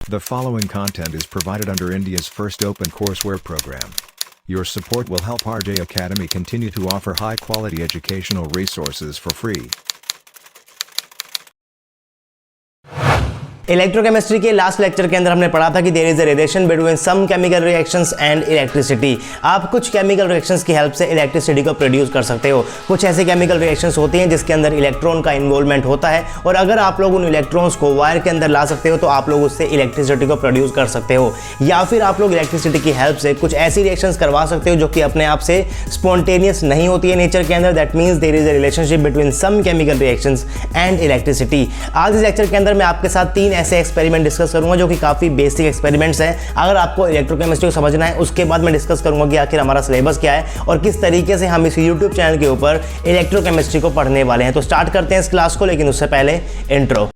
The following content is provided under India's first open courseware program. Your support will help RJ Academy continue to offer high-quality educational resources for free. Electrochemistry के last lecture के अंदर हमने पढ़ा था कि there is a relation between some chemical reactions and electricity. आप कुछ chemical reactions की हेल्प से इलेक्ट्रिसिटी को प्रोड्यूस कर सकते हो। कुछ ऐसे केमिकल रिएक्शंस होती हैं जिसके अंदर इलेक्ट्रॉन का इन्वॉल्वमेंट होता है, और अगर आप लोग उन इलेक्ट्रॉन्स को वायर के अंदर ला सकते हो तो आप लोग उससे इलेक्ट्रिसिटी को प्रोड्यूस कर सकते हो। या फिर आप लोग इलेक्ट्रिसिटी की हेल्प से कुछ ऐसी रिएक्शंस करवा सकते हो जो कि अपने आप से स्पॉन्टेनियस नहीं होती है नेचर के अंदर। That means there is a relationship between some chemical reactions and electricity. आज इस लेक्चर के अंदर मैं आपके साथ 3 ऐसे एक्सपेरिमेंट डिस्कस करूंगा जो कि काफी बेसिक एक्सपेरिमेंट्स हैं। अगर आपको इलेक्ट्रोकेमिस्ट्री को समझना है उसके बाद मैं डिस्कस करूंगा कि आखिर हमारा सिलेबस क्या है और किस तरीके से हम इस यूट्यूब चैनल के ऊपर इलेक्ट्रोकेमिस्ट्री को पढ़ने वाले हैं। तो स्टार्ट करते हैं इस क्लास को, लेकिन उससे पहले intro.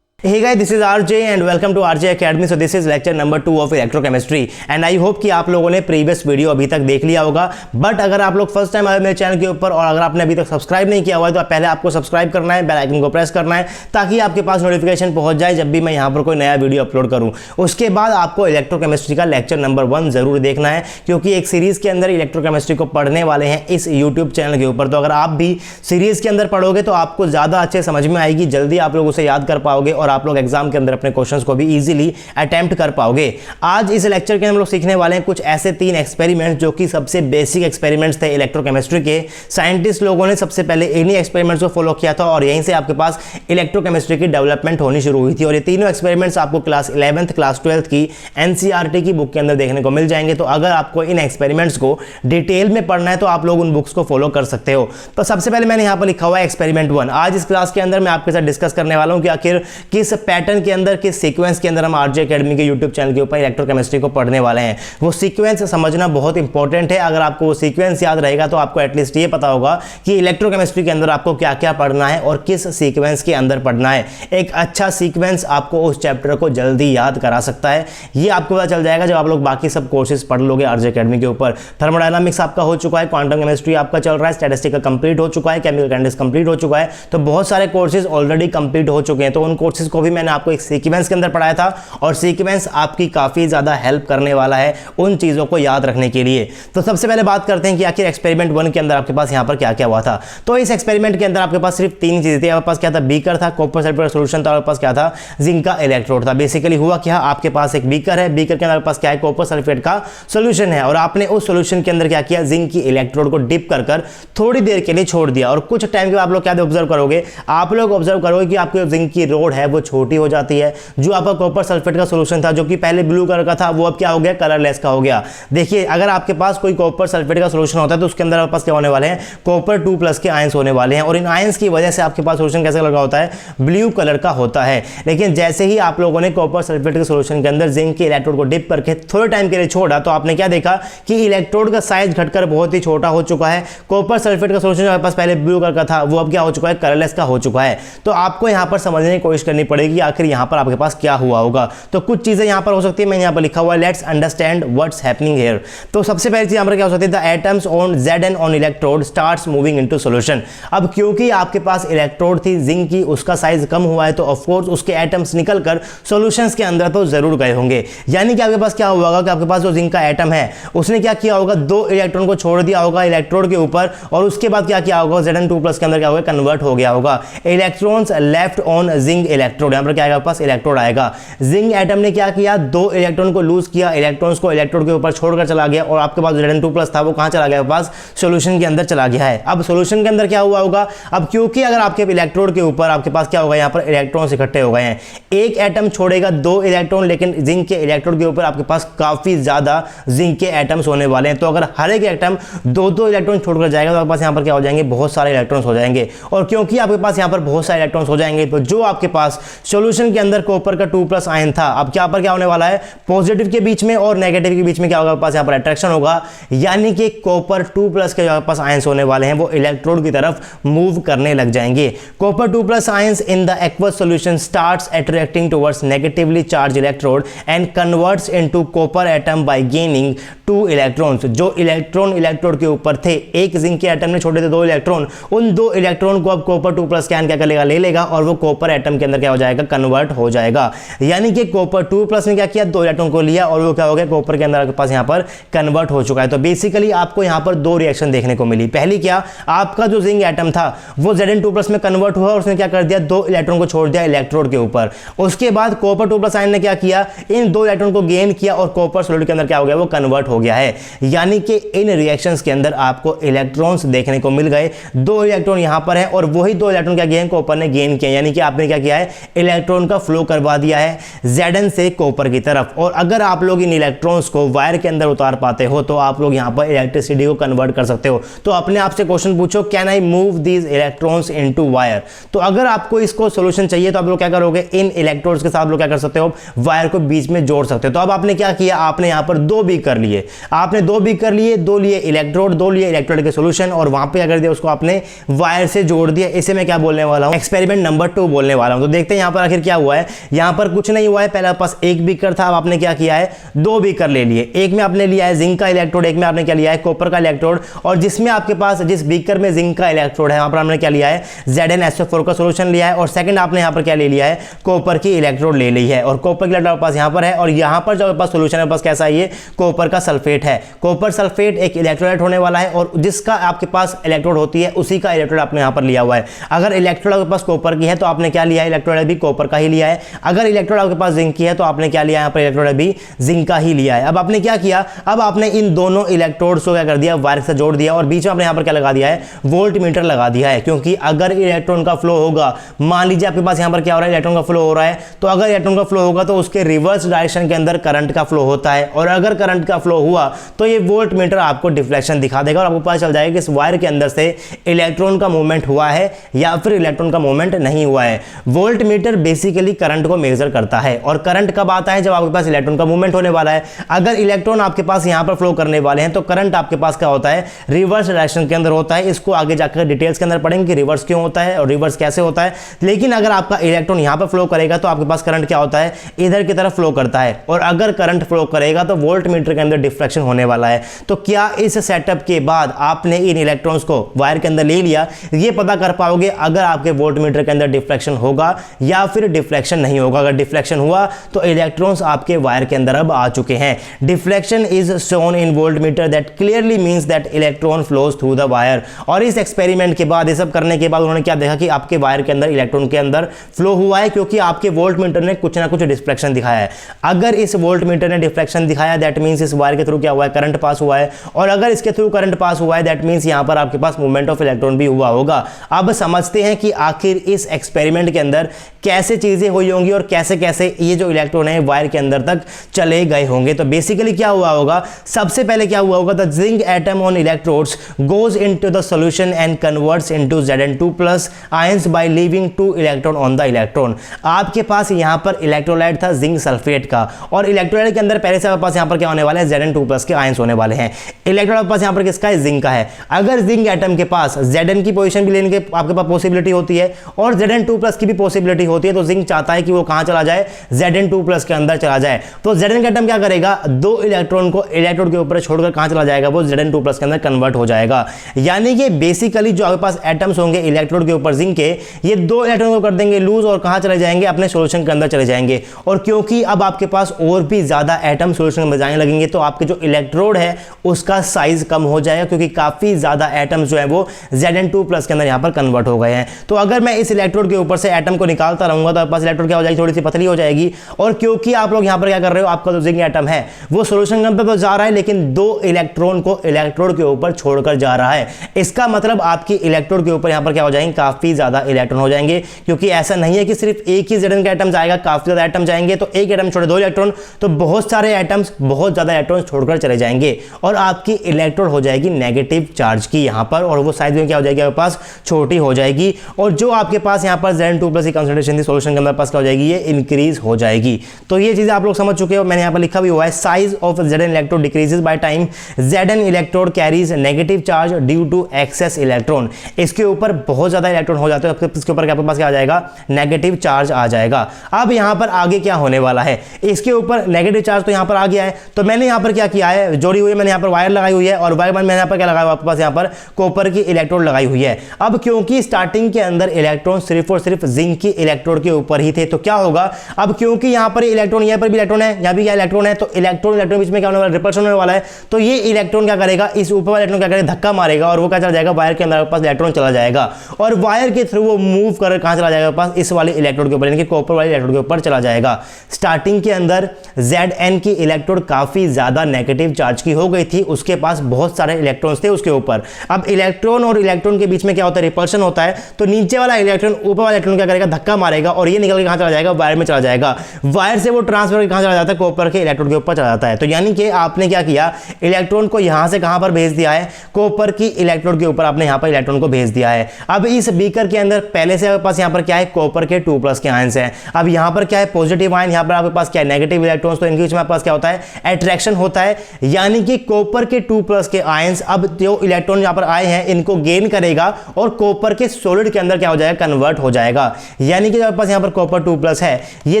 Hey guys, this is RJ and welcome to RJ Academy. So this is lecture number 2 of electrochemistry and I hope कि आप लोगों ने प्रीवियस वीडियो अभी तक देख लिया होगा। बट अगर आप लोग फर्स्ट टाइम आए मेरे चैनल के ऊपर और अगर आपने अभी तक सब्सक्राइब नहीं किया हुआ है तो पहले आपको सब्सक्राइब करना है, बेल आइकन को प्रेस करना है ताकि आपके पास नोटिफिकेशन पहुंच जाए जब भी मैं यहाँ पर कोई नया वीडियो अपलोड करूँ। उसके बाद आपको इलेक्ट्रोकेमिस्ट्री का लेक्चर नंबर 1 जरूर देखना है, क्योंकि एक सीरीज के अंदर इलेक्ट्रोकेमिस्ट्री को पढ़ने वाले हैं इस यूट्यूब चैनल के ऊपर। तो अगर आप भी सीरीज के अंदर पढ़ोगे तो आपको ज़्यादा अच्छे समझ में आएगी, जल्दी आप लोग उसे याद कर पाओगे और आप लोग एग्जाम के अंदर अपने क्वेश्चंस को भी इजीली अटेम्प्ट कर पाओगे। आज इस लेक्चर के हम लोग सीखने वाले हैं कुछ ऐसे 3 एक्सपेरिमेंट जो कि सबसे बेसिक एक्सपेरिमेंट्स थे इलेक्ट्रोकेमिस्ट्री के। साइंटिस्ट लोगों ने सबसे पहले इन्हीं एक्सपेरिमेंट्स को फॉलो किया था और यहीं से आपके पास इलेक्ट्रोकेमिस्ट्री की डेवलपमेंट होनी शुरू हुई थी। और ये तीनों एक्सपेरिमेंट्स आपको क्लास 11th क्लास 12th की एनसीईआरटी की बुक के अंदर देखने को मिल जाएंगे। तो अगर आपको इन एक्सपेरिमेंट्स को डिटेल में पढ़ना है तो आप लोग उन बुक्स को फॉलो कर सकते हो। तो सबसे पहले मैंने यहाँ पर लिखा हुआ है एक्सपेरिमेंट 1। आज इस क्लास के अंदर मैं आपके साथ डिस्कस करने वाला हूँ कि आखिर किस पैटर्न के अंदर, किस सीक्वेंस के अंदर हम आरजे एकेडमी के यूट्यूब चैनल के ऊपर इलेक्ट्रोकेमिस्ट्री को पढ़ने वाले हैं। वो सीक्वेंस समझना बहुत इंपॉर्टेंट है। अगर आपको वो सीक्वेंस याद रहेगा तो आपको एटलीस्ट ये पता होगा कि इलेक्ट्रोकेमिस्ट्री के अंदर आपको क्या क्या पढ़ना है और किस सीक्वेंस के अंदर पढ़ना है। एक अच्छा सीक्वेंस आपको उस चैप्टर को जल्दी याद करा सकता है। ये आपको पता चल जाएगा जब आप लोग बाकी सब कोर्सेज पढ़ लोगे आरजे एकेडमी के ऊपर। थर्मोडायनामिक्स आपका हो चुका है, क्वांटम केमिस्ट्री आपका चल रहा है, स्टैटिस्टिक्स कंप्लीट हो चुका है, केमिकल काइनेटिक्स कंप्लीट हो चुका है। तो बहुत सारे कोर्सेज ऑलरेडी कंप्लीट हो चुके हैं। तो उन कोर्सेज को भी मैंने आपको एक सीक्वेंस के अंदर पढ़ाया था और सीक्वेंस आपकी काफी ज्यादा हेल्प करने वाला है उन चीजों को याद रखने के लिए। तो सबसे पहले बात करते हैं कि आखिर एक्सपेरिमेंट 1 के अंदर आपके पास यहां पर क्या क्या हुआ था। तो इस एक्सपेरिमेंट के अंदर आपके पास सिर्फ 3 चीजें थी। आपके पास क्या था? बीकर था, कॉपर सल्फेट का सॉल्यूशन था, आपके पास क्या था? जिंक का इलेक्ट्रोड था। बेसिकली हुआ क्या, आपके पास एक बीकर है, बीकर के अंदर आपके पास क्या है? कॉपर सल्फेट का सॉल्यूशन है और आपने उस सॉल्यूशन के अंदर क्या किया? जिंक की इलेक्ट्रोड को डिप कर थोड़ी देर के लिए छोड़ दिया। और कुछ टाइम के बाद आप लोग क्या ऑब्जर्व करोगे? आप लोग ऑब्जर्व करोगे कि आपकी जिंक की रोड है वो छोटी हो जाती है। जो आपका कॉपर सल्फेट का सॉल्यूशन था जो कि पहले ब्लू कलर का था वो अब क्या हो गया? कलरलेस का हो गया। देखिए, अगर आपके पास कोई कॉपर सल्फेट का सॉल्यूशन होता है तो उसके अंदर आपके पास क्या होने वाले हैं? कॉपर 2+ के आयंस होने वाले हैं और इन आयंस की वजह से आपके पास सॉल्यूशन कैसा कलर का होता है? ब्लू कलर का होता है। लेकिन जैसे ही आप लोगों ने कॉपर सल्फेट के सॉल्यूशन के अंदर जिंक के इलेक्ट्रोड को डिप करके थोड़े टाइम के लिए छोड़ा तो आपने क्या देखा कि इलेक्ट्रोड का साइज घटकर बहुत ही छोटा हो चुका है। कॉपर सल्फेट का सॉल्यूशन जो आपके पास पहले ब्लू कलर का था वो अब क्या हो चुका है? कलरलेस का हो चुका है। तो आपको यहां पर समझने की कोशिश करनी पड़ेगी आखिर यहां पर आपके पास क्या हुआ होगा। तो कुछ चीजें यहां पर हो सकती है, मैंने यहां पर लिखा हुआ है let's understand what's happening here. तो सबसे पहली चीज यहां पर क्या हो सकती है? The atoms on Zn on electrode starts moving into solution. अब क्योंकि आपके पास इलेक्ट्रोड थी जिंक की, उसका साइज कम हुआ है तो ऑफ कोर्स उसके एटम्स निकलकर सॉल्यूशंस के अंदर तो जरूर गए होंगे। यानी कि आपके पास क्या हुआ होगा कि आपके पास जो जिंक का एटम है उसने क्या किया होगा? 2 इलेक्ट्रॉन को छोड़ दिया होगा इलेक्ट्रोड के ऊपर और उसके बाद क्या किया होगा? Zn2+ के अंदर क्या होगा? कन्वर्ट हो गया होगा। Electrons left on zinc electrode. यहां पर क्या आएगा? आपके पास इलेक्ट्रोड आएगा। जिंक एटम ने क्या किया? 2 इलेक्ट्रॉन को लूज किया, इलेक्ट्रॉन्स को इलेक्ट्रोड के ऊपर छोड़कर चला गया और आपके पास Zn2+ था वो कहां चला गया? पास सॉल्यूशन के अंदर चला गया है। अब सॉल्यूशन के अंदर क्या हुआ होगा? अब क्योंकि अगर आपके इलेक्ट्रोड के ऊपर आपके पास क्या होगा? यहां पर इलेक्ट्रॉन्स इकट्ठे हो गए हैं। एक एटम छोड़ेगा 2 इलेक्ट्रॉन, लेकिन जिंक के इलेक्ट्रोड के ऊपर आपके पास काफी ज्यादा जिंक के एटम्स होने वाले हैं। तो अगर हर एक एटम 2-2 इलेक्ट्रॉन छोड़कर जाएगा तो आपके पास यहां पर क्या हो जाएंगे? बहुत सारे इलेक्ट्रॉन्स हो जाएंगे। और क्योंकि आपके पास यहां पर बहुत सारे इलेक्ट्रॉन्स हो जाएंगे तो जो आपके पास सॉल्यूशन के अंदर कॉपर का 2+ आयन था। अब क्या पर क्या होने वाला है, पॉजिटिव के बीच में और नेगेटिव के बीच में क्या होगा, पास यहाँ पर अट्रैक्शन होगा, यानी कि कॉपर 2+ के पास आयंस होने वाले हैं वो इलेक्ट्रोड की तरफ मूव करने लग जाएंगे। Copper 2+ ions in the aqueous solution starts attracting towards negatively charge electrode and converts into copper atom by gaining 2 electrons. जो इलेक्ट्रॉन इलेक्ट्रोड के ऊपर थे, एक जिंक के एटम ने छोड़े थे 2 इलेक्ट्रॉन, उन 2 इलेक्ट्रॉन को अब कॉपर 2+ के आयन क्या कर लेगा, ले लेगा और वो कॉपर एटम के अंदर क्या हो जाएगा, कन्वर्ट हो जाएगा। यानी कि कॉपर 2+ ने क्या किया, 2 इलेक्ट्रॉन को लिया और वो क्या हो गया, कॉपर के अंदर आपके पास यहाँ पर कन्वर्ट हो चुका है। तो बेसिकली आपको यहाँ पर 2 रिएक्शन देखने को मिली। पहली क्या, आपका जो जिंक एटम था वो Zn2+ में कन्वर्ट हुआ और उसने क्या कर दिया, 2 इलेक्ट्रॉन को छोड़ दिया इलेक्ट्रोड के ऊपर। उसके बाद कॉपर 2+ आयन ने क्या किया, इन 2 इलेक्ट्रॉन को गेन किया और कॉपर सॉलिड के अंदर क्या हो गया, वो कन्वर्ट हो गया है। यानी कि इन रिएक्शंस के अंदर आपको इलेक्ट्रॉन्स देखने को मिल गए। 2 इलेक्ट्रॉन यहां पर है और वही 2 इलेक्ट्रॉन क्या किए, कॉपर ने गेन किया। यानी कि आपने क्या किया है, इलेक्ट्रॉन का फ्लो करवा दिया है Zn से कॉपर की तरफ। और अगर आप लोग इन इलेक्ट्रॉन्स को वायर के अंदर उतार पाते हो तो आप लोग यहां पर इलेक्ट्रिसिटी को कन्वर्ट कर सकते हो। तो अपने आप से क्वेश्चन पूछो, can I move these electrons into wire. तो अगर आपको इसको सॉल्यूशन चाहिए तो आप लोग क्या करोगे, इन इलेक्ट्रोड्स के साथ लोग क्या कर सकते हो, वायर को बीच में जोड़ सकते हो। तो अब आपने क्या किया, आपने यहां पर 2 बीक कर लिए, आपने 2 बीक कर लिए, 2 लिए इलेक्ट्रोड, 2 लिए इलेक्ट्रोड के सॉल्यूशन और वहां पे क्या कर दिया, उसको आपने वायर से जोड़ दिया। इसे मैं क्या बोलने वाला हूं, एक्सपेरिमेंट नंबर 2 बोलने वाला हूं। तो देखते हैं यहां पर आखिर क्या हुआ है। यहां पर कुछ नहीं हुआ है, पहले पास 1 बीकर था, अब आपने क्या किया है, 2 बीकर ले लिए। एक में आपने लिया है जिंक का इलेक्ट्रोड, एक में आपने क्या लिया है, कॉपर का इलेक्ट्रोड। और जिसमें आपके पास जिस बीकर में जिंक का इलेक्ट्रोड है वहां पर हमने क्या लिया है, ZnSO4 का सॉल्यूशन लिया है। और सेकंड आपने यहां पर क्या ले लिया है, कॉपर की इलेक्ट्रोड ले ली है। और कॉपर की इलेक्ट्रोड पास यहां पर है और यहां पर जो पास सॉल्यूशन है पास कैसा है, ये कॉपर का सल्फेट है। कॉपर सल्फेट एक इलेक्ट्रोलाइट होने वाला है और जिसका आपके पास इलेक्ट्रोड होती है उसी का इलेक्ट्रोड आपने यहां पर लिया हुआ है। अगर इलेक्ट्रोड आपके पास कॉपर की है तो आपने क्या लिया है, इलेक्ट्रोड भी कॉपर का ही लिया है। अगर इलेक्ट्रोड आपके पास जिंक की है तो आपने क्या लिया, यहां पर इलेक्ट्रोड भी जिंक का ही लिया है। अब आपने क्या किया, अब आपने इन दोनों इलेक्ट्रोड्स को क्या कर दिया, वायर से जोड़ दिया और बीच में आपने यहां पर क्या लगा दिया है, वोल्ट मीटर लगा दिया है। क्योंकि अगर इलेक्ट्रॉन का फ्लो होगा, मान लीजिए आपके पास यहां पर क्या हो रहा है, इलेक्ट्रॉन का फ्लो हो रहा है, तो अगर इलेक्ट्रॉन का फ्लो होगा तो उसके रिवर्स डायरेक्शन के अंदर करंट का फ्लो होता है। और अगर करंट का फ्लो हुआ तो ये वोल्ट मीटर आपको डिफ्लेक्शन दिखा देगा और आपको पता चल जाएगा कि इस वायर के अंदर से इलेक्ट्रॉन का मूवमेंट हुआ है या फिर इलेक्ट्रॉन का मूवमेंट नहीं हुआ है। वोल्ट मीटर बेसिकली करंट को मेजर करता है और करंट कब आता है, जब आपके पास इलेक्ट्रॉन का मूवमेंट होने वाला है। अगर इलेक्ट्रॉन आपके पास यहां पर फ्लो करने वाले हैं तो करंट आपके पास क्या होता है, रिवर्स डायरेक्शन के अंदर होता है। इसको आगे जाकर डिटेल्स के अंदर पढ़ेंगे कि रिवर्स क्यों होता है और रिवर्स कैसे होता है। लेकिन अगर आपका इलेक्ट्रॉन यहां पर फ्लो करेगा तो आपके पास करंट क्या होता है, इधर की तरफ फ्लो करता है। और अगर करंट फ्लो करेगा तो वोल्ट मीटर के अंदर डिफ्लेक्शन होने वाला है। तो क्या इस सेटअप के बाद आपने इन इलेक्ट्रॉन्स को वायर के अंदर ले लिया, ये पता कर पाओगे अगर आपके वोल्ट मीटर के अंदर डिफ्लेक्शन होगा या फिर डिफ्लेक्शन नहीं होगा। अगर डिफ्लेक्शन हुआ तो इलेक्ट्रॉन्स आपके वायर के अंदर अब आ चुके हैं। Deflection is shown in volt meter that clearly means that electron flows through the wire. और इस एक्सपेरिमेंट के बाद, ये सब करने के बाद उन्होंने क्या देखा कि आपके वायर के अंदर इलेक्ट्रॉन के अंदर फ्लो हुआ है क्योंकि आपके वोल्ट मीटर ने कुछ ना कुछ डिफ्लेक्शन दिखाया है। अगर इस वोल्ट मीटर ने डिफ्लेक्शन दिखाया दैट मींस इस वायर के थ्रू क्या हुआ है, करंट पास हुआ है। और अगर इसके थ्रू करंट पास हुआ है दैट मींस यहां पर आपके पास मूवमेंट ऑफ इलेक्ट्रॉन भी हुआ होगा। अब समझते हैं कि आखिर इस एक्सपेरिमेंट के अंदर कैसे चीजें हुई होंगी और कैसे कैसे ये जो इलेक्ट्रॉन है वायर के अंदर तक चले गए होंगे। तो बेसिकली क्या हुआ होगा, सबसे पहले क्या हुआ होगा, the zinc atom on electrodes goes into the solution and converts into Zn2+ ions by leaving 2 electron on the electron. आपके पास यहां पर इलेक्ट्रोलाइट था जिंक सल्फेट का और इलेक्ट्रोलाइट के अंदर पहले से आपके पास यहां पर क्या होने वाला है, Zn2+ के आयंस होने वाले हैं। इलेक्ट्रोलाइट पास यहां पर किसका है, जिंक का है। अगर जिंक एटम के पास Zn की पोजीशन भी लेने के आपके पास पॉसिबिलिटी होती है और Zn2+ की भी पॉसिबिलिटी होती है, तो जिंक चाहता है कि वो कहां चला जाए, Zn2+ के अंदर चला जाए। तो Zn का एटम क्या करेगा, 2 इलेक्ट्रॉन को इलेक्ट्रोड के ऊपर छोड़कर कहां चला जाएगा, वो Zn2+ के अंदर कन्वर्ट हो जाएगा। यानी कि बेसिकली जो आपके पास एटम्स होंगे इलेक्ट्रोड के ऊपर जिंक के, ये 2 इलेक्ट्रॉन को कर देंगे लूज और कहां चले जाएंगे, अपने सॉल्यूशन के अंदर चले जाएंगे। और क्योंकि अब आपके पास और भी ज्यादा एटम सॉल्यूशन में जाने लगेंगे तो आपके जो इलेक्ट्रोड है उसका साइज कम हो जाएगा क्योंकि काफी ज्यादा एटम्स जो है वो Zn2+ के अंदर यहां पर कन्वर्ट हो गए हैं। तो अगर मैं इस इलेक्ट्रोड के ऊपर से एटम को निकालता रहूंगा तो आपके पास इलेक्ट्रोड क्या हो जाएगी, थोड़ी सी पतली हो जाएगी। और क्योंकि आप लोग यहां पर क्या कर रहे हो, आपका जो जिंक एटम है वो सॉल्यूशन के अंदर तो जा रहा है लेकिन 2 इलेक्ट्रॉन को इलेक्ट्रोड के ऊपर छोड़कर जा रहा है। इसका मतलब आपकी इलेक्ट्रोड के ऊपर यहां पर क्या हो जाएंगे, काफी ज्यादा इलेक्ट्रॉन हो जाएंगे। क्योंकि ऐसा नहीं है कि सिर्फ एक ही Zn का एटम जाएगा, काफी ज्यादा एटम जाएंगे। तो एक एटम छोड़े 2 इलेक्ट्रॉन, तो बहुत सारे एटम्स बहुत ज्यादा इलेक्ट्रॉन छोड़कर चले जाएंगे और आपकी इलेक्ट्रोड हो जाएगी नेगेटिव चार्ज की यहां पर, और वो साइज में क्या हो जाएगी, आपके पास छोटी हो जाएगी। और जो आपके पास यहां पर Zn2+ की कंसंट्रेशन कंसंट्रेशन थी सॉल्यूशन के अंदर पास क्या हो जाएगी, ये इंक्रीज हो जाएगी। तो ये चीजें आप लोग समझ चुके हो, मैंने यहाँ पर लिखा भी हुआ है, size of Zn electrode decreases by time, Zn electrode carries negative charge due to excess electron. इसके ऊपर बहुत ज्यादा इलेक्ट्रॉन हो जाते हैं, इसके ऊपर आपके पास क्या आ जाएगा, नेगेटिव चार्ज आ जाएगा। अब यहाँ पर आगे क्या होने वाला है, इसके ऊपर नेगेटिव चार्ज तो यहाँ पर आ गया है, तो मैंने यहाँ पर क्या किया है, जोड़ी हुई है, मैंने यहाँ पर वायर लगाई हुई है, और वायर मैंने यहाँ पर क्या लगाया, आपके पास यहाँ पर कॉपर की इलेक्ट्रोड लगाई हुई है। अब क्योंकि स्टार्टिंग के अंदर इलेक्ट्रॉन सिर्फ और सिर्फ जिंक की इलेक्ट्रोड के ऊपर ही थे, तो क्या होगा, अब क्योंकि यहाँ पर इलेक्ट्रॉन, यहाँ पर भी इलेक्ट्रॉन है, यहाँ भी क्या इलेक्ट्रॉन है, तो इलेक्ट्रॉन इलेक्ट्रॉन बीच में क्या होने वाला है, रिपल्शन होने वाला है। तो ये इलेक्ट्रॉन क्या करेगा, इस ऊपर वाले इलेक्ट्रॉन क्या करेगा, धक्का मारेगा, और वो क्या चला जाएगा, वायर के अंदर पास इलेक्ट्रॉन चला जाएगा, और वायर के थ्रू वो मूव कर कहां चला जाएगा, पास इस वाले इलेक्ट्रोड के ऊपर, यानी कि कॉपर वाले इलेक्ट्रोड के ऊपर चला जाएगा। स्टार्टिंग के अंदर Zn की इलेक्ट्रोड काफी ज्यादा नेगेटिव चार्ज की हो गई थी, उसके पास बहुत सारे इलेक्ट्रॉन्स थे उसके ऊपर। अब इलेक्ट्रॉन और इलेक्ट्रॉन के बीच में क्या होता है, रिपल्शन होता है, तो नीचे वाला इलेक्ट्रॉन ऊपर वाला इलेक्ट्रॉन क्या करेगा, धक्का मारेगा, और ये निकल के कहां चला जाएगा, वायर में चला जाएगा। वायर से वो ट्रांसफर कहां चला जाता है, कॉपर के इलेक्ट्रोड के ऊपर चला जाता है। तो यानी कि आपने क्या किया, इलेक्ट्रॉन को यहां से कहां पर भेज दिया है, कॉपर की इलेक्ट्रोड के ऊपर आपने यहां पर इलेक्ट्रॉन को भेज दिया है। अब इस बीकर के अंदर पहले से आपके पास यहां पर क्या है, कॉपर के 2+ के आयंस हैं। अब यहां पर क्या है, पॉजिटिव आयन, यहां पर आपके पास क्या है, नेगेटिव इलेक्ट्रॉन्स, तो इनके बीच में आपके पास क्या होता है, अट्रैक्शन होता है, यानी कि कॉपर के 2+ के आयंस अब जो इलेक्ट्रॉन यहां पर आए हैं इनको गेन करेगा, और कॉपर के सॉलिड के अंदर क्या हो जाएगा, कन्वर्ट हो जाएगा। यानी कि आपके पास यहां पर कॉपर 2+ है, ये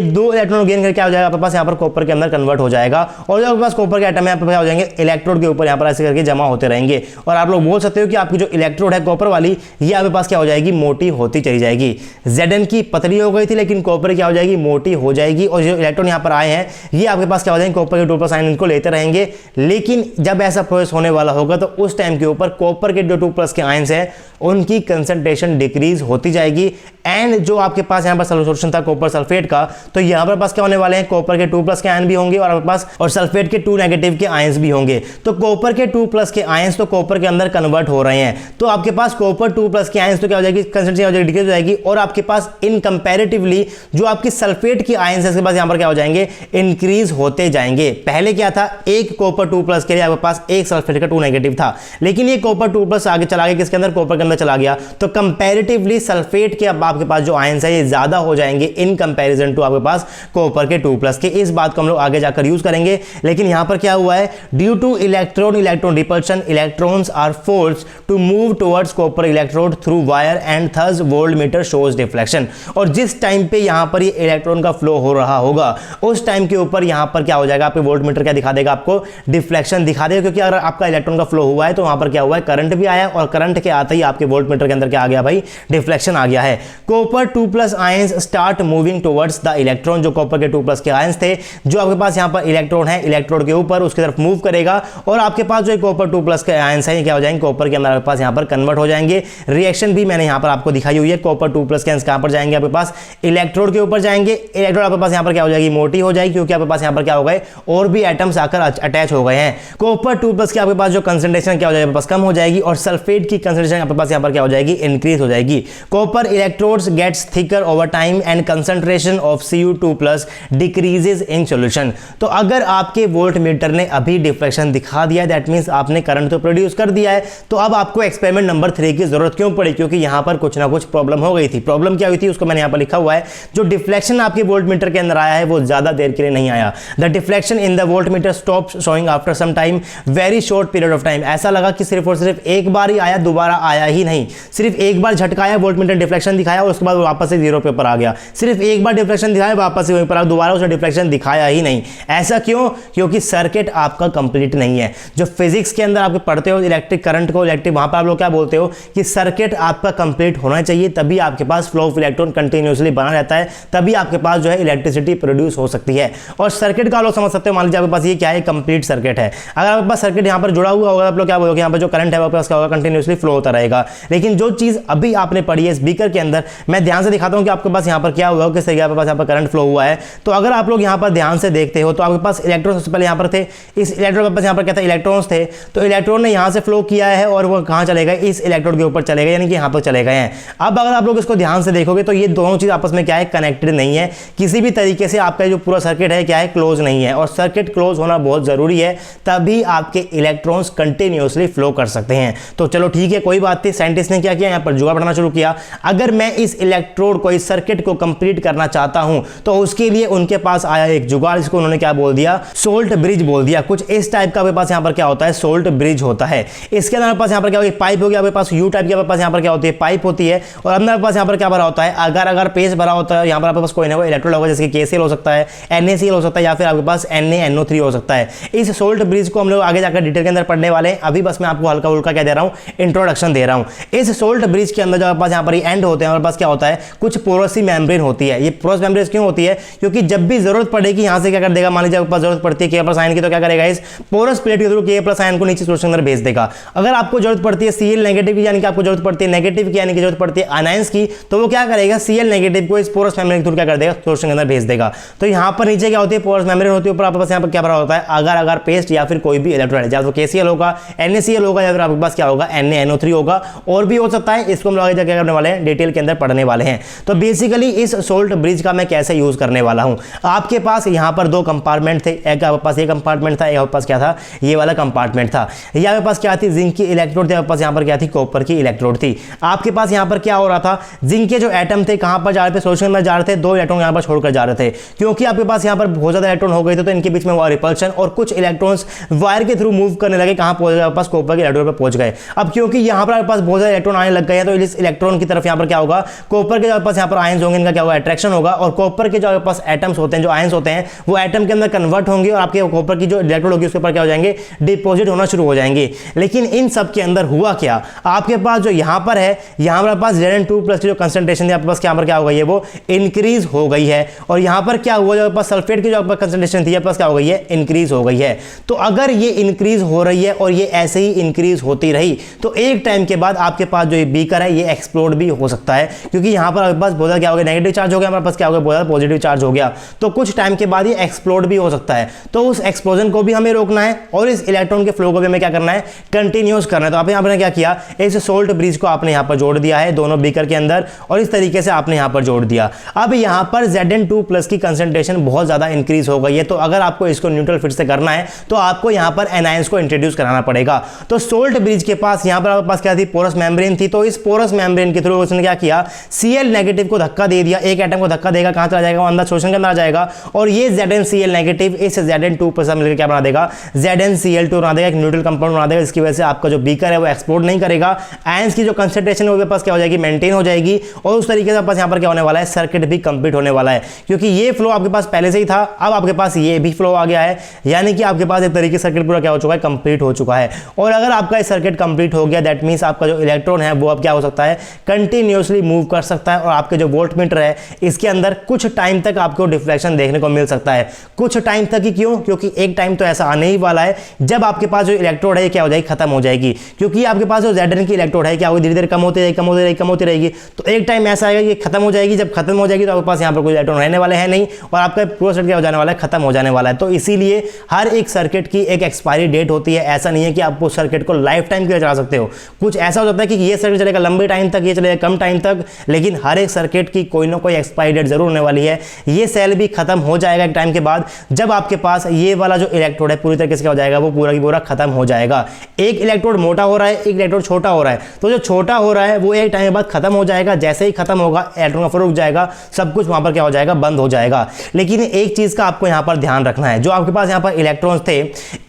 2 इलेक्ट्रॉन गेन करके क्या हो जाएगा, आपके पास यहां पर कॉपर के अंदर कन्वर्ट हो जाएगा, और जो आपके पास कॉपर के एटम है क्या हो जाएंगे, इलेक्ट्रोड के ऊपर यहां पर ऐसे करके जमा होते रहेंगे। और आप लोग बोल सकते हो कि आपकी जो इलेक्ट्रोड है कॉपर वाली, ये आपके पास क्या हो जाएगी, मोटी होती चली जाएगी। Zn की पतली हो गई थी, लेकिन कॉपर क्या हो जाएगी, मोटी हो जाएगी, और जो इलेक्ट्रॉन यहां पर आए हैं ये आपके पास क्या हो जाएंगे, कॉपर के 2+ आयन इनको लेते रहेंगे। लेकिन जब ऐसा प्रोसेस होने वाला होगा, तो उस टाइम के ऊपर कॉपर के जो 2+ के आयंस हैं उनकी कंसंट्रेशन डिक्रीज होती जाएगी, एंड जो आपके पास यहां पर सॉल्यूशन था कॉपर सल्फेट का, तो यहां पर पास क्या होने वाले हैं, कॉपर के 2+ के आयन भी होंगे, और आपके पास और सल्फेट के 2 नेगेटिव के आयंस भी होंगे। तो कॉपर के 2+ के आयंस तो कॉपर के अंदर कन्वर्ट हो रहे हैं, तो आपके पास कॉपर 2+ के आयंस तो क्या हो जाएगी, कंसंट्रेशन हो जाएगी, डिक्रीज हो जाएगी, और आपके पास इन कंपैरेटिवली जो आपकी सल्फेट की आयंस है इसके पास यहां पर क्या हो जाएंगे, इंक्रीज होते जाएंगे। पहले क्या था, एक कॉपर 2+ के लिए आपके पास एक सल्फेट का 2 नेगेटिव था, लेकिन ये कॉपर 2+ आगे चला गया, किसके अंदर, कॉपर के अंदर चला गया, तो कंपैरेटिवली सल्फेट के अब आपके पास जो आयंस है ये ज्यादा हो जाएंगे इन कंपैरिजन टू आपके पास कॉपर के 2+ के। इस बात को हम लोग आगे जाकर यूज करेंगे, लेकिन यहां पर क्या हुआ है, due to electron repulsion electrons are forced to move towards copper electrode through wire and thus voltmeter shows deflection. और जिस टाइम पे यहां पर ये इलेक्ट्रॉन का फ्लो हो रहा होगा, उस टाइम के ऊपर यहां पर क्या हो जाएगा, आपके वोल्टमीटर क्या दिखा देगा, आपको डिफ्लेक्शन दिखा देगा, क्योंकि अगर आपका इलेक्ट्रॉन का फ्लो हुआ है तो वहां पर क्या हुआ है, करंट भी आया, और करंट के आते ही आपके वोल्टमीटर के अंदर क्या आ गया भाई, डिफ्लेक्शन आ गया है। Copper 2+ ions start moving towards the electron, जो कॉपर के 2+ के आयंस थे, जो आपके पास यहां पर इलेक्ट्रॉन है, इलेक्ट्रोड के ऊपर उसकी तरफ मूव करेगा, और आपके पास जो कॉपर 2+ के आयंस है क्या हो जाएंगे, कॉपर के अंदर आपके पास यहां पर कन्वर्ट हो जाएंगे। रिएक्शन भी मैंने यहां पर आपको दिखाई हुई है, कॉपर 2+ के आयंस कहां पर जाएंगे, आपके पास इलेक्ट्रोड के ऊपर जाएंगे, इलेक्ट्रोड आपके पास यहां पर क्या हो जाएगी, मोटी हो जाएगी, क्योंकि आपके पास यहां पर क्या हो गए, और भी एटम्स आकर अटैच हो गए हैं। कॉपर 2+ के आपके पास जो कंसंट्रेशन क्या हो जाएगी, आपके पास कम हो जाएगी, और सल्फेट की कंसंट्रेशन आपके पास यहां पर क्या हो जाएगी, इंक्रीज हो जाएगी। Copper electrodes gets thicker over time and concentration of Cu2+ decreases in solution. तो अगर आपके वोल्टमीटर ने अभी डिफ्लेक्शन दिखा दिया, दैट मींस आपने करंट तो प्रोड्यूस कर दिया है, तो अब आपको एक्सपेरिमेंट नंबर 3 की जरूरत क्यों पड़ी, क्योंकि यहां पर कुछ ना कुछ प्रॉब्लम हो गई थी। प्रॉब्लम क्या हुई थी उसको मैंने यहां पर लिखा हुआ है, जो डिफ्लेक्शन आपके वोल्टमीटर के अंदर आया है वो ज्यादा देर के लिए नहीं आया। The deflection in the voltmeter stops showing after some time, very short period of time. ऐसा लगा कि सिर्फ और सिर्फ एक बार ही आया, दोबारा आया ही नहीं, सिर्फ एक बार झटका आया, वोल्टमीटर डिफ्लेक्शन दिखाया, और उसके बाद वापस से 0 पे ऊपर आ गया। सिर्फ एक बार डिफ्लेक्शन दिखाया, वापस से वहीं पर दोबारा उसने डिफ्लेक्शन दिखाया ही नहीं। ऐसा क्यों, क्योंकि सर्किट आपका कंप्लीट नहीं है। जो फिजिक्स के अंदर आप पढ़ते हो इलेक्ट्रिक करंट को, इलेक्ट्रिक, वहां पर आप लोग क्या बोलते हो कि सर्किट आपका कंप्लीट होना चाहिए, तभी आपके पास फ्लो ऑफ इलेक्ट्रॉन कंटिन्यूअसली बना रहता है, तभी आपके पास जो है इलेक्ट्रिसिटी प्रोड्यूस हो सकती है। और सर्किट का लोग समझ सकते हो, मान लीजिए आपके पास ये क्या है, कंप्लीट सर्किट है। अगर आपके पास सर्किट यहां पर जुड़ा हुआ होगा, आप लोग क्या बोलोगे, यहां पर जो करंट है आपके पास क्या होगा, कंटिन्यूअसली फ्लो होता रहेगा। लेकिन जो चीज अभी आपने पढ़ी है इस बीकर के अंदर, मैं ध्यान से दिखाता हूं कि आपके पास यहां पर क्या हुआ, किस तरीके आपके पास यहां पर करंट फ्लो हुआ है। तो अगर आप लोग यहां पर ध्यान से देखते हो, तो आपके पास इलेक्ट्रॉन सबसे पहले यहां पर थे, इस इलेक्ट्रॉन के पास यहां पर क्या था, इलेक्ट्रॉन्स थे, तो इलेक्ट्रॉन ने यहां से फ्लो किया है, और वो कहां चले गए, इस इलेक्ट्रोड के ऊपर चले गए, यानी कि यहां पर चले गए हैं। अब अगर आप लोग इसको ध्यान से देखोगे, तो ये दोनों चीज आपस में क्या है, कनेक्टेड नहीं है, किसी भी तरीके से आपका जो पूरा सर्किट है क्या है, क्लोज नहीं है। और सर्किट क्लोज होना बहुत जरूरी है, तभी आपके इलेक्ट्रॉन्स कंटिन्यूअसली फ्लो कर सकते हैं। तो चलो ठीक है, कोई बात नहीं, साइंटिस्ट ने क्या किया, यहां पर जुगाड़ बनाना शुरू किया। अगर मैं इस इलेक्ट्रोड को, सर्किट को कंप्लीट करना चाहता हूं तो उसके लिए उनके पास आया एक जुगाड़, जिसको उन्होंने क्या बोल दिया, सोल्ट ब्रिज बोल दिया। कुछ इस टाइप का आपके पास यहाँ पर क्या होता है, सोल्ट ब्रिज होता है। इसके अंदर पास यहाँ पर क्या होगी, पाइप होगी आपके पास, यू टाइप की आपके पास यहाँ पर क्या होती है, पाइप होती है। और अंदर पास यहाँ पर क्या भरा होता है, अगर पेस्ट भरा होता है, यहाँ पर आपके पास कोई ना कोई इलेक्ट्रोड होगा, जैसे KCl हो सकता है, NaCl हो सकता है, या फिर आपके पास NaNO3 हो सकता है। इस सोल्ट ब्रिज को हम लोग आगे जाकर डिटेल के अंदर पढ़ने वाले हैं। अभी बस मैं आपको हल्का उल्का क्या दे रहा हूँ, इंट्रोडक्शन दे रहा हूँ। इस सोल्ट ब्रिज के अंदर जो आपके पास यहाँ पर एंड होते हैं, हमारे पास क्या होता है, कुछ पोरसी मेम्ब्रेन होती है। ये पोरस मेम्ब्रेन क्यों होती है, क्योंकि जब भी जरूरत पड़ेगी यहाँ से क्या कर देगा, मान लीजिए आपके पास जरूरत पड़ती है K+ आयन की, तो क्या करेगा, इस पोरस प्लेट के थ्रू K+ आयन को नीचे सोल्यूशन के अंदर भेज देगा। अगर आपको जरूरत पड़ती है Cl नेगेटिव की, यानी कि आपको जरूरत पड़ती है नेगेटिव की, यानी कि जरूरत पड़ती है आयन्स की, तो वो क्या करेगा, Cl नेगेटिव को इस पोरस मेम्ब्रेन के थ्रू क्या कर देगा, सोल्यूशन के अंदर भेज देगा। तो यहाँ पर नीचे क्या होती है, पोरस मेम्ब्रेन होती है, ऊपर आपके पास यहाँ पर क्या भरा होता है, अगर पेस्ट या फिर कोई भी इलेक्ट्रोलाइट, या तो KCl होगा, NaCl होगा, या फिर आपके पास क्या होगा, NaNO3 होगा, और भी हो सकता है। इसको हम लोग आगे जाके करने वाले हैं, डिटेल के अंदर पढ़ने वाले हैं। तो बेसिकली इस सोल्ट ब्रिज का मैं कैसे यूज करने वाला हूं। आपके पास यहाँ पर दो कंपार्टमेंट थे, एक आपके पास ये कंपार्टमेंट था, एक आपके पास क्या था, ये वाला कंपार्टमेंट था। ये आपके पास क्या थी, जिंक की इलेक्ट्रोड थी, आपके पास यहाँ पर क्या थी, कॉपर की इलेक्ट्रोड थी। आपके पास यहाँ पर क्या हो रहा था, जिंक के जो एटम थे कहां पर जा रहे थे, सोल्यूशन में जा रहे थे, दो इलेक्ट्रॉन यहाँ पर छोड़कर जा रहे थे। क्योंकि आपके पास यहाँ पर बहुत ज्यादा इलेक्ट्रॉन हो गए थे, तो इनके बीच में हुआ रिपल्शन, और कुछ इलेक्ट्रॉन्स वायर के थ्रू मूव करने लगे, कहां पहुंच गए, आपके पास कॉपर के इलेक्ट्रोड पर पहुंच गए। अब क्योंकि यहाँ पर आपके पास बहुत ज्यादा इलेक्ट्रॉन आने लग गए हैं, तो इस इलेक्ट्रॉन की तरफ यहाँ पर क्या होगा, कॉपर के जो पास यहाँ पर आयंस होंगे, इनका क्या होगा, अट्रैक्शन होगा, और कॉपर के जो आपके पास एटम्स होते हैं, जो आयंस होते हैं, वो एटम के अंदर कन्वर्ट होंगे, और आपके कॉपर की जो इलेक्ट्रोड होगी उसके ऊपर क्या हो जाएंगे, डिपॉजिट होना शुरू हो जाएंगे। लेकिन इन सब के अंदर हुआ क्या, आपके पास जो यहाँ पर है, यहाँ पर पास Zn2+ की जो कंसंट्रेशन थी आपके पास क्या क्या हो गई है, वो इंक्रीज हो गई है। और यहाँ पर क्या हुआ, जो आपके पास सल्फेट की जो आपके कंसंट्रेशन थी आपके पास क्या हो गई है, इंक्रीज हो गई है। तो अगर ये इंक्रीज हो रही है और ये ऐसे ही इंक्रीज होती रही, तो एक टाइम के बाद आपके पास जो ये बीकर है, ये एक्सप्लोड भी हो सकता है। क्योंकि यहाँ पर आपके पास बहुत क्या हो गया, नेगेटिव चार्ज हो गया, हमारे पास क्या हो गया, बहुत पॉजिटिव चार्ज हो गया। तो कुछ टाइम के बाद ये एक्सप्लोड भी हो सकता है। तो उस एक्सप्लोजन को भी हमें रोकना है, और इस इलेक्ट्रॉन के फ्लो को भी हमें क्या करना है, कंटिन्यूस करना है। तो आप यहाँ पर क्या किया, इस सोल्ट ब्रिज को आपने यहाँ पर जोड़ दिया है दोनों बीकर के अंदर, और इस तरीके से आपने यहाँ पर जोड़ दिया। अब यहाँ पर Zn2+ की कंसंट्रेशन बहुत ज्यादा इंक्रीज हो गई है। तो अगर आपको इसको न्यूट्रल फिर से करना है, तो आपको यहाँ पर एनायंस को इंट्रोड्यूस कराना पड़ेगा। तो सोल्ट ब्रिज के पास यहाँ पर आपके पास क्या थी, पोरस मेम्ब्रेन थी। तो इस पोरस मेम्ब्रेन के थ्रू उसने क्या किया, Cl नेगेटिव को धक्का दे दिया, एक एटम को धक्का देगा, कहां चला जाएगा, वो अंदर सोल्यूशन के अंदर आ जाएगा, और ये ZnCl नेगेटिव इस Zn2+ मिलकर क्या बना देगा, ZnCl2 बना देगा, एक न्यूट्रल कंपाउंड बना देगा। इसकी वजह से आपका जो बीकर है वो एक्सप्लोड नहीं करेगा, आयंस की जो कंसंट्रेशन है वो पास क्या हो जाएगी, मेंटेन हो जाएगी, और उस तरीके से पास यहाँ पर क्या होने वाला है, सर्किट भी कंप्लीट होने वाला है। क्योंकि ये फ्लो आपके पास पहले से ही था, अब आपके पास ये भी फ्लो आ गया है, यानी कि आपके पास एक तरीके से सर्किट पूरा क्या हो चुका है, कंप्लीट हो चुका है। और अगर आपका ये सर्किट कंप्लीट हो गया, दैट मींस आपका जो इलेक्ट्रॉन है वो अब क्या हो सकता है, कंटिन्यूअसली मूव कर सकता है, और आपके जो वोल्टमीटर है इसके अंदर कुछ टाइम तक आपको डिफ्लेक्शन देखने को मिल सकता है। कुछ टाइम तक ही क्यों, क्योंकि एक टाइम तो ऐसा आने ही वाला है जब आपके पास जो इलेक्ट्रोड है क्या हो जाएगी, खत्म हो जाएगी। क्योंकि आपके पास जो Zn की इलेक्ट्रोड है क्या होगी, धीरे धीरे कम होती रहेगी, कम होती रहेगी, कम होती रहेगी। तो एक टाइम ऐसा आएगा कि खत्म हो जाएगी। जब खत्म हो जाएगी तो आपके पास यहाँ पर कोई इलेक्ट्रॉन रहने वाले हैं नहीं, और आपका पूरा सर्किट क्या हो जाने वाला है, खत्म हो जाने वाला है। तो इसीलिए हर एक सर्किट की एक एक्सपायरी डेट होती है। ऐसा नहीं है कि आप उस सर्किट को लाइफ टाइम के लिए चला सकते हो। कुछ ऐसा हो सकता है कि ये सर्किट चलेगा लंबे टाइम तक, ये चलेगा कम टाइम तक, लेकिन हर एक सर्किट की कोई ना कोई एक्सपायरी डेट जरूर होने वाली है। ये सेल भी खत्म हो जाएगा एक टाइम के बाद, जब आपके पास ये वाला जो इलेक्ट्रोड है पूरी तरीके से क्या हो जाएगा, वो पूरा की पूरा खत्म हो जाएगा। एक इलेक्ट्रोड मोटा हो रहा है, एक इलेक्ट्रोड छोटा हो रहा है, तो जो छोटा हो रहा है वो एक टाइम के बाद खत्म हो जाएगा। जैसे ही खत्म होगा, इलेक्ट्रॉन का फ्लो रुक जाएगा, सब कुछ वहां पर क्या हो जाएगा, बंद हो जाएगा। लेकिन एक चीज का आपको यहां पर ध्यान रखना है, जो आपके पास यहां पर इलेक्ट्रॉन्स थे,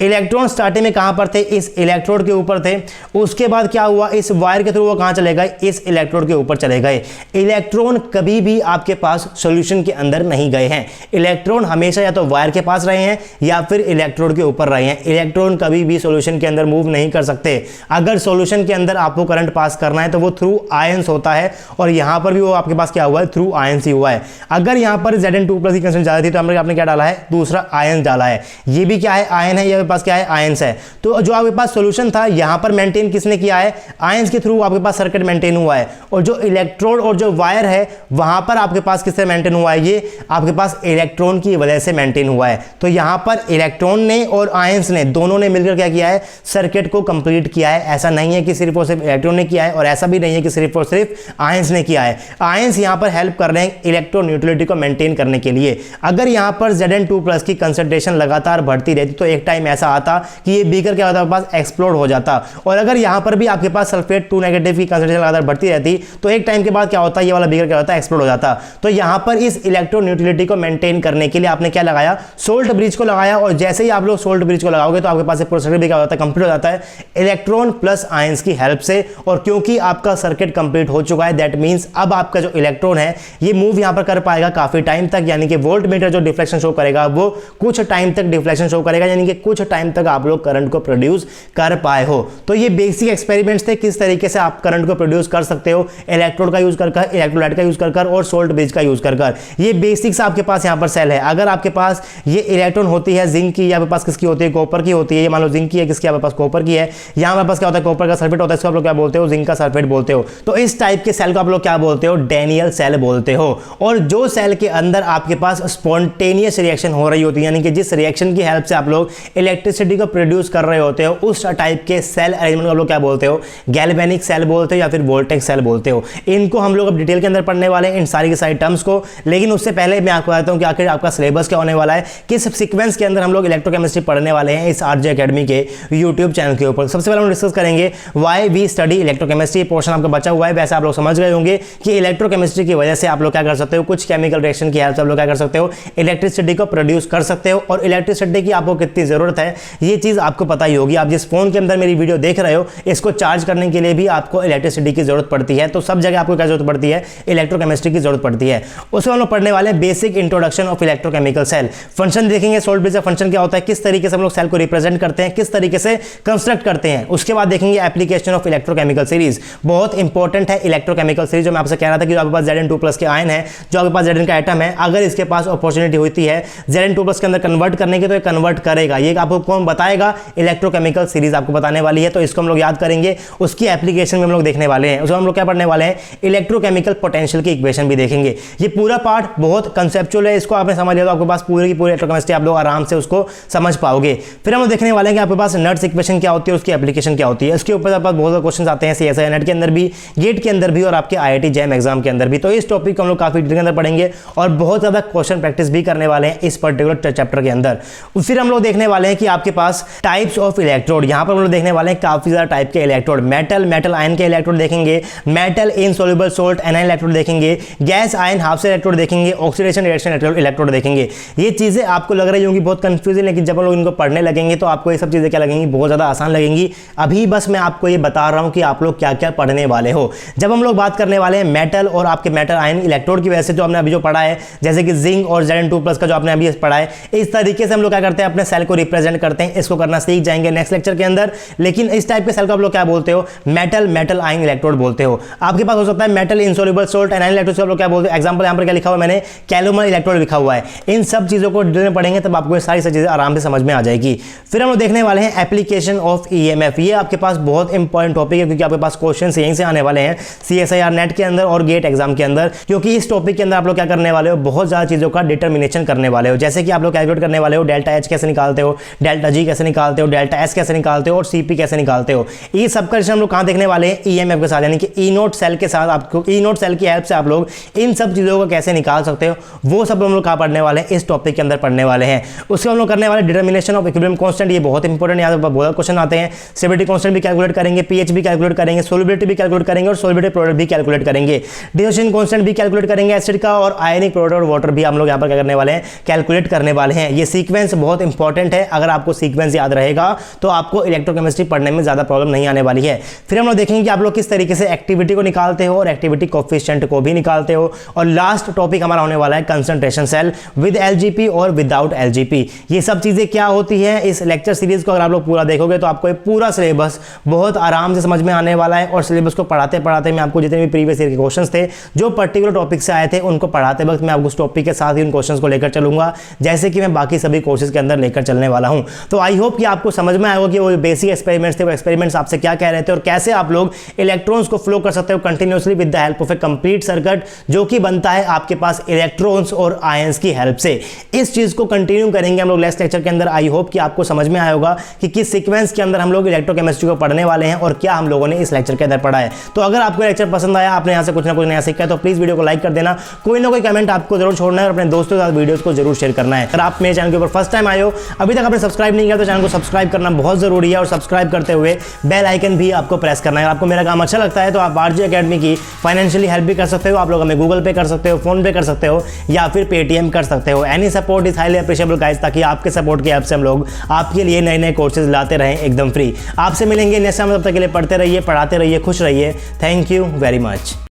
इलेक्ट्रॉन स्टार्टिंग में कहां पर थे, इस इलेक्ट्रोड के ऊपर थे। उसके बाद क्या हुआ, इस वायर के थ्रू वो कहां चले गए, इस इलेक्ट्रोड के ऊपर चले गए। इलेक्ट्रॉन कभी भी आपके पास सॉल्यूशन के अंदर नहीं गए हैं। इलेक्ट्रॉन हमेशा या तो वायर के पास रहे हैं या फिर इलेक्ट्रोड के ऊपर रहे हैं। इलेक्ट्रॉन कभी भी सॉल्यूशन के अंदर मूव नहीं कर सकते। अगर सॉल्यूशन के अंदर आपको करंट पास करना है तो वो थ्रू आयंस होता है, और यहां पर भी वो आपके पास क्या हुआ है, थ्रू आयंस ही हुआ है। अगर यहां पर Zn2+ की कंसेंट्रेशन ज्यादा थी तो आपने क्या डाला है, दूसरा आयन डाला है। ये भी क्या है, आयन है, ये पास क्या है, आयंस है। तो जो आपके पास सॉल्यूशन था यहां पर मेंटेन किसने किया है, आयंस के थ्रू आपके पास सर्किट मेंटेन हुआ है। और जो इलेक्ट्रोड और जो वायर है वहां पर आपके पास किससे मेंटेन हुआ है, ये आपके पास इलेक्ट्रॉन की वजह से मेंटेन हुआ है। तो यहां पर इलेक्ट्रॉन ने और आयंस ने दोनों ने मिलकर क्या किया है, सर्किट को कंप्लीट किया है। ऐसा नहीं है कि सिर्फ और सिर्फ इलेक्ट्रॉन ने किया है, और ऐसा भी नहीं है कि सिर्फ और सिर्फ आयंस ने किया है। आयंस यहां पर हेल्प कर रहे हैं इलेक्ट्रोन्यूट्रलिटी को मेंटेन करने के लिए। अगर यहां पर Zn2+ की कंसंट्रेशन लगातार बढ़ती रहती तो एक टाइम ऐसा आता कि ये बीकर क्या होता, पास एक्सप्लोड हो जाता। और अगर यहां पर भी आपके पास सल्फेट 2 नेगेटिव की कंसंट्रेशन लगातार बढ़ती रहती तो एक टाइम के बाद क्या होता, ये वाला बिगड़ क्या होता है, एक्सप्लोड हो जाता। तो यहां पर इस इलेक्ट्रोन्यूट्रलिटी को मेंटेन करने के लिए आपने क्या लगाया, सोल्ट ब्रिज को लगाया। और जैसे ही आप लोग सोल्ट ब्रिज को लगाओगे तो आपके पास पूरा सर्किट भी क्या होता है, कंप्लीट हो जाता है इलेक्ट्रॉन प्लस आयंस की हेल्प से। और क्योंकि आपका सर्किट कंप्लीट हो चुका है, दैट मींस अब आपका जो इलेक्ट्रॉन है ये मूव यहां पर कर पाएगा काफी टाइम तक, यानी कि वोल्ट मीटर जो डिफ्लेक्शन शो करेगा वो कुछ टाइम तक डिफ्लेक्शन शो करेगा, यानी कि कुछ टाइम तक आप लोग करंट को प्रोड्यूस कर पाए हो। तो ये बेसिक एक्सपेरिमेंट्स थे किस तरीके से आप करंट को प्रोड्यूस कर सकते हो इलेक्ट्रोड का यूज कर, इलेक्ट्रोलाइट का यूज कर और सोल्ट ब्रिज का यूज कर। ये बेसिक्स आपके पास यहां पर सेल है। अगर आपके पास ये इलेक्ट्रॉन होती है जिंक की, या आपके पास किसकी होती है, कॉपर की होती है, ये मान लो जिंक की है, किसकी आपके पास कॉपर की है, यहां हमारे पास क्या होता है, कॉपर का सल्फेट होता है, इसको आप लोग क्या बोलते हो, जिंक का सल्फेट बोलते हो। तो इस टाइप के सेल को आप लोग क्या बोलते हो, डैनियल सेल बोलते हो। और जो सेल के अंदर आपके पास स्पॉन्टेनियस रिएक्शन हो रही होती है, यानी कि जिस रिएक्शन की हेल्प से आप लोग इलेक्ट्रिसिटी को प्रोड्यूस कर रहे होते हो, उस टाइप के सेल अरेंजमेंट को आप लोग क्या बोलते हो, गैल्वेनिक सेल बोलते हो या फिर वोल्टेक सेल बोलते हो। इनको हम लोग अब डिटेल के अंदर पढ़ने वाले हैं, इन सारी की सारी टर्म्स को। लेकिन उससे पहले मैं आपको बताता हूं कि आखिर आपका सिलेबस क्या होने वाला है, किस सीक्वेंस के अंदर हम लोग इलेक्ट्रोकेमिस्ट्री पढ़ने वाले हैं इस आरजे एकेडमी के यूट्यूब चैनल के ऊपर। सबसे पहले हम डिस्कस करेंगे why we study electrochemistry. Portion आपका बचा हुआ है, वैसे आप लोग समझ गए होंगे कि इलेक्ट्रोकेमिस्ट्री की वजह से आप लोग क्या कर सकते हो, कुछ केमिकल रिएक्शन की हेल्प से आप लोग क्या कर सकते हो, इलेक्ट्रिसिटी को प्रोड्यूस कर सकते हो। और इलेक्ट्रिसिटी की आपको कितनी जरूरत है ये चीज आपको पता ही होगी। आप जिस फोन के अंदर मेरी वीडियो देख रहे हो, इसको चार्ज करने के लिए भी आपको इलेक्ट्रिसिटी की जरूरत पड़ती है। तो सब जगह आपको क्या जरूरत पड़ती है, इलेक्ट्रोकेमिस्ट्री की जरूरत पड़ती है। उसमें हम लोग पढ़ने वाले हैं basic introduction of electrochemical cell. Function देखेंगे, सोल्ट ब्रिज का फंक्शन क्या होता है, किस तरीके से हम लोग सेल को रिप्रेजेंट करते हैं, किस तरीके से कंस्ट्रक्ट करते हैं। उसके बाद देखेंगे एप्लीकेशन ऑफ इलेक्ट्रोकेमिकल सीरीज। बहुत इंपॉर्टेंट है इलेक्ट्रोकेमिकल सीरीज। जो मैं आपसे कह रहा था कि जो आपके पास Zn2+ के आयन है, जो आपके पास Zn का एटम है, अगर इसके पास अपॉर्चुनिटी होती है Zn2+ के अंदर कन्वर्ट करने की, तो ये कन्वर्ट करेगा। ये आपको कौन बताएगा, इलेक्ट्रोकेमिकल सीरीज आपको बताने वाली है। तो इसको हम लोग याद करेंगे, उसकी एप्लीकेशन में हम लोग देखने वाले हैं। उसमें हम लोग क्या पढ़ने वाले हैं, इलेक्ट्रोकेमिकल पोटेंशियल की इक्वेशन भी देखेंगे। ये पूरा पार्ट बहुत कंसेप्चुअल है, इसको आपने समझ लिया तो आपके पास पूरी की पूरी इलेक्ट्रोकेमिस्ट्री आप लोग आराम से उसको समझ पाओगे। फिर हम लोग देखने वाले हैं कि आपके पास नट्स इक्वेशन क्या होती है, उसकी एप्लीकेशन क्या होती है। इसके ऊपर आपके पास बहुत सारे क्वेश्चन आते हैं CSI नेट के अंदर भी, गेट के अंदर भी और आपके IIT जैम एग्जाम के अंदर भी। तो इस टॉपिक को हम लोग काफी डिटेल के अंदर पढ़ेंगे और बहुत ज्यादा क्वेश्चन प्रैक्टिस भी करने वाले हैं इस पर्टिकुलर चैप्टर के अंदर। फिर हम लोग देखने वाले हैं कि आपके पास टाइप्स ऑफ इलेक्ट्रोड, यहां पर हम लोग देखने वाले हैं काफी ज्यादा टाइप के इलेक्ट्रोड। मेटल आयन के इलेक्ट्रोड देखेंगे, metal insoluble salt anion electrode देखेंगे, gas ion half cell electrode देखेंगे, ऑक्सीडेशन रिएक्शन इलेक्ट्रोड देखेंगे। ये चीजें आपको लग रही होंगी बहुत कंफ्यूजिंग, लेकिन जब हम लोग इनको पढ़ने लगेंगे तो आपको ये सब चीजें क्या लगेंगी, बहुत ज्यादा आसान लगेंगी। अभी बस मैं आपको ये बता रहा हूं कि आप लोग क्या क्या पढ़ने वाले हो। जब हम लोग बात करने वाले हैं मेटल और आपके मेटल आयन इलेक्ट्रोड की वजह से, जो हमने अभी जो पढ़ा है, जैसे कि जिंक और Zn2+ का जो आपने अभी पढ़ा है, इस तरीके से हम लोग क्या करते हैं, अपने सेल को रिप्रेजेंट करते हैं। इसको करना सीख जाएंगे नेक्स्ट लेक्चर के अंदर। लेकिन इस टाइप के सेल को आप लोग क्या बोलते हो, मेटल आयन इलेक्ट्रोड बोलते हो। आपके पास हो सकता है metal insoluble salt anion electrode, आप लोग क्या बोलते हो। एग्जांपल यहां पर क्या लिखा हुआ है मैंने, कैलोमर इलेक्ट्रोड लिखा हुआ है। इन सब चीजों को डिटेल में पढ़ेंगे तब आपको ये सारी चीजें आराम से समझ में आ जाएगी। फिर हम लोग देखने वाले हैं एप्लीकेशन ऑफ EMF। ये आपके पास बहुत इंपॉर्टेंट टॉपिक है, क्योंकि आपके पास क्वेश्चन यहीं से आने वाले हैं CSIR नेट के अंदर और गेट एग्जाम के अंदर। क्योंकि इस टॉपिक के अंदर आप लोग क्या करने वाले हो, बहुत ज्यादा चीजों का डिटर्मिनेशन करने वाले हो। जैसे कि आप लोग कैलकुलेट करने वाले हो डेल्टा H कैसे निकालते हो, डेल्टा G कैसे निकालते हो, डेल्टा S कैसे निकालते हो और CP कैसे निकालते हो। ये सब का हम लोग कहां देखने वाले हैं, EMF के साथ, यानी कि E0 सेल के साथ। आपको E0 सेल की हेल्प से आप लोग इन सब चीजों को कैसे निकाल सकते हो, वो सब हम लोग कहां पढ़ने वाले हैं, इस टॉपिक के अंदर पढ़ने वाले हैं। उसके हम लोग करने वाले डिटर्मिनेशन ऑफ इक्विलिब्रियम कांस्टेंट। ये बहुत इंपॉर्टेंट, यहाँ पर बहुत क्वेश्चन आते हैं। स्टेबिलिटी कांस्टेंट भी कैलकुलेट करेंगे, pH भी कैलकुलेट करेंगे, सोल्युबिलिटी भी कैलकुलेट करेंगे और सोल्युबिलिटी प्रोडक्ट भी कैलकुलेट करेंगे। डिसोसिएशन कांस्टेंट भी कैलकुलेट करेंगे एसिड का, और आयनिक प्रोडक्ट और वाटर भी हम लोग यहाँ पर क्या करने वाले हैं, कैलकुलेट करने वाले हैं। ये सीक्वेंस बहुत इंपॉर्टेंट है। अगर आपको सीक्वेंस याद रहेगा तो आपको इलेक्ट्रोकेमिस्ट्री पढ़ने में ज्यादा प्रॉब्लम नहीं आने वाली है। फिर हम लोग देखेंगे कि आप लोग किस तरीके से एक्टिविटी को निकालते हो और एक्टिविटी कोएफिशिएंट को भी निकालते हो। और लास्ट टॉपिक हमारा होने वाला है कंसंट्रेशन सेल विद LGP और विदाउट LGP। ये सब चीजें क्या होती है, इस लेक्चर सीरीज को अगर आप लोग पूरा देखोगे तो आपको ये पूरा सिलेबस बहुत आराम से समझ में आने वाला है। और सिलेबस को पढ़ाते पढ़ाते मैं आपको जितने भी प्रीवियस ईयर के क्वेश्चंस थे, जो पर्टिकुलर टॉपिक से आए थे, उनको पढ़ाते वक्त मैं आपको उस टॉपिक के साथ ही उन क्वेश्चंस को लेकर चलूंगा, जैसे कि मैं बाकी सभी कोर्सेज के अंदर लेकर चलने वाला हूं। तो आई होप कि आपको समझ में आएगा कि वो बेसिक एक्सपेरिमेंट्स थे, वो एक्सपेरिमेंट्स आपसे क्या कह रहे थे और कैसे आप लोग इलेक्ट्रॉन्स को फ्लो कर सकते हो continuously with the help of A complete circuit, जो कि बनता है आपके पास इलेक्ट्रॉन्स और आयंस की हेल्प से। इस चीज को कंटिन्यू करेंगे हम लोग नेक्स्ट लेक्चर के अंदर। आई होप कि आपको समझ में आया होगा कि किस सीक्वेंस के अंदर हम लोग इलेक्ट्रोकेमिस्ट्री को पढ़ने वाले हैं और क्या हम लोगों ने इस लेक्चर के अंदर पढ़ा है। तो अगर आपको लेक्चर पसंद आया, आपने यहां से कुछ ना कुछ नया सीखा है, तो प्लीज वीडियो को लाइक कर देना, कोई ना कोई कमेंट आपको जरूर छोड़ना है और अपने दोस्तों के साथ वीडियोस को जरूर शेयर करना है। अगर आप मेरे चैनल के ऊपर फर्स्ट टाइम आए हो, अभी तक आपने सब्सक्राइब नहीं किया तो चैनल को सब्सक्राइब करना बहुत जरूरी है, और सब्सक्राइब करते हुए बेल आइकन भी आपको प्रेस करना है। आपको मेरा काम अच्छा लगता है तो आप आरजे एकेडमी की फाइनेंशियली हेल्प हेल्प भी कर सकते हो, आप लोग हमें गूगल पे कर सकते हो, फोन पे कर सकते हो या फिर पेटीएम कर सकते हो। Any support is highly appreciable guys, ताकि आपके सपोर्ट की हेल्प से हम लोग आपके लिए नए नए कोर्सेज लाते रहें एकदम फ्री। आपसे मिलेंगे नेक्स्ट टाइम, तब तक के लिए पढ़ते रहिए, पढ़ाते रहिए, खुश रहिए। Thank you very much.